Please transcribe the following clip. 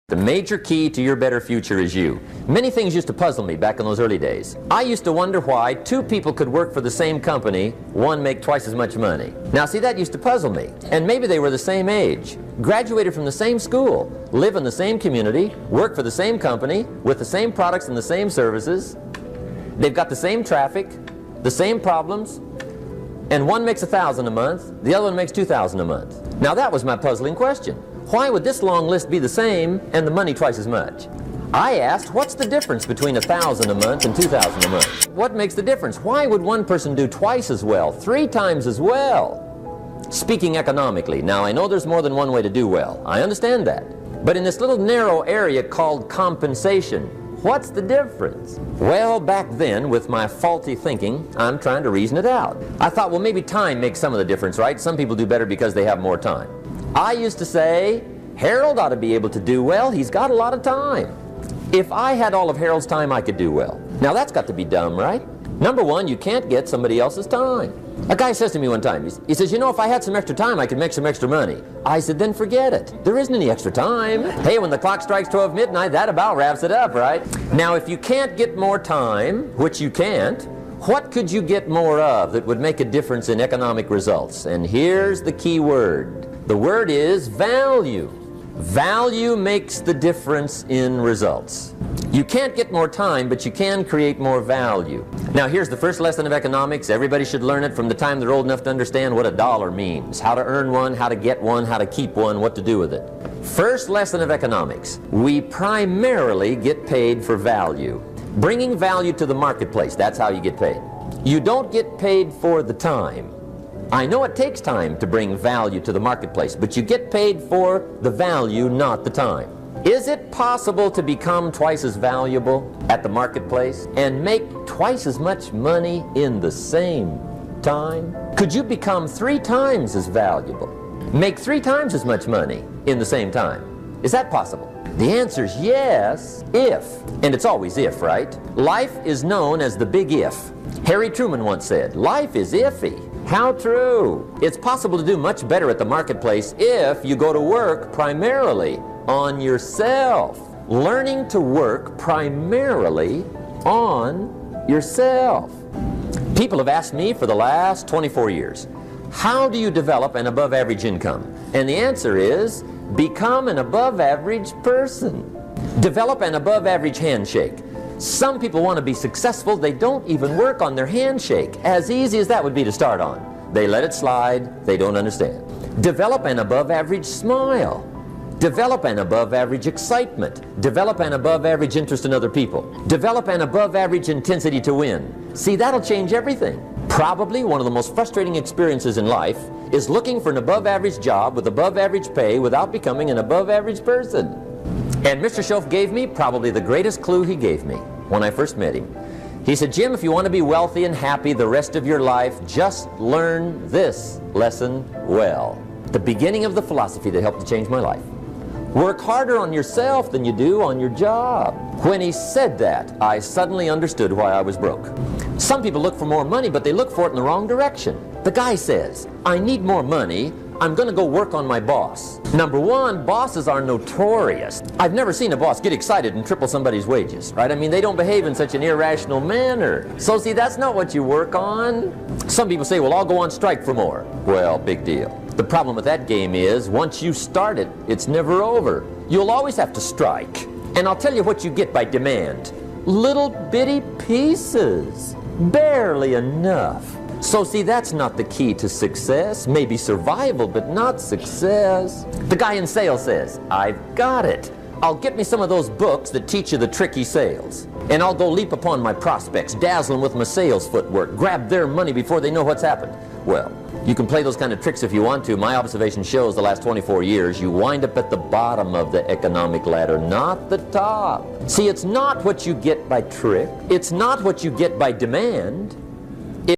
The major key to your better future is you. Many things used to puzzle me back in those early days. I used to wonder why two people could work for the same company, one make twice as much money. Now see, that used to puzzle me. And maybe they were the same age, graduated from the same school, live in the same community, work for the same company, with the same products and the same services. They've got the same traffic, the same problems, and one makes $1,000 a month, the other one makes $2,000 a month. Now that was my puzzling question. Why would this long list be the same and the money twice as much? I asked, what's the difference between $1,000 a month and $2,000 a month? What makes the difference? Why would one person do twice as well, 3 times as well? Speaking economically, now I know there's more than one way to do well. I understand that. But in this little narrow area called compensation, what's the difference? Well, back then, with my faulty thinking, I'm trying to reason it out. I thought, well, maybe time makes some of the difference, right? Some people do better because they have more time. I used to say, Harold ought to be able to do well. He's got a lot of time. If I had all of Harold's time, I could do well. Now that's got to be dumb, right? Number one, you can't get somebody else's time. A guy says to me one time, he says, you know, if I had some extra time, I could make some extra money. I said, then forget it. There isn't any extra time. Hey, when the clock strikes 12 midnight, that about wraps it up, right? Now, if you can't get more time, which you can't, what could you get more of that would make a difference in economic results? And here's the key word. The word is value. Value makes the difference in results. You can't get more time, but you can create more value. Now here's the first lesson of economics. Everybody should learn it from the time they're old enough to understand what a dollar means, how to earn one, how to get one, how to keep one, what to do with it. First lesson of economics. We primarily get paid for value. Bringing value to the marketplace, that's how you get paid. You don't get paid for the time. I know it takes time to bring value to the marketplace, but you get paid for the value, not the time. Is it possible to become twice as valuable at the marketplace and make twice as much money in the same time? Could you become 3 times as valuable, make 3 times as much money in the same time? Is that possible? The answer is yes, if. And it's always if, right? Life is known as the big if. Harry Truman once said, life is iffy. How true! It's possible to do much better at the marketplace if you go to work primarily on yourself. Learning to work primarily on yourself. People have asked me for the last 24 years, how do you develop an above average income? And the answer is, become an above average person. Develop an above average handshake. Some people want to be successful, they don't even work on their handshake. As easy as that would be to start on. They let it slide, they don't understand. Develop an above average smile. Develop an above average excitement. Develop an above average interest in other people. Develop an above average intensity to win. See, that'll change everything. Probably one of the most frustrating experiences in life is looking for an above average job with above average pay without becoming an above average person. And Mr. Schoaf gave me probably the greatest clue he gave me when I first met him. He said, Jim, if you want to be wealthy and happy the rest of your life, just learn this lesson well. The beginning of the philosophy that helped to change my life. Work harder on yourself than you do on your job. When he said that, I suddenly understood why I was broke. Some people look for more money, but they look for it in the wrong direction. The guy says, I need more money, I'm going to go work on my boss. Number one, bosses are notorious. I've never seen a boss get excited and triple somebody's wages, right? I mean, they don't behave in such an irrational manner. So see, that's not what you work on. Some people say, well, I'll go on strike for more. Well, big deal. The problem with that game is, once you start it, it's never over. You'll always have to strike. And I'll tell you what you get by demand. Little bitty pieces. Barely enough. So see, that's not the key to success. Maybe survival, but not success. The guy in sales says, I've got it. I'll get me some of those books that teach you the tricky sales. And I'll go leap upon my prospects, dazzle them with my sales footwork, grab their money before they know what's happened. Well, you can play those kind of tricks if you want to. My observation shows the last 24 years, you wind up at the bottom of the economic ladder, not the top. See, it's not what you get by trick. It's not what you get by demand.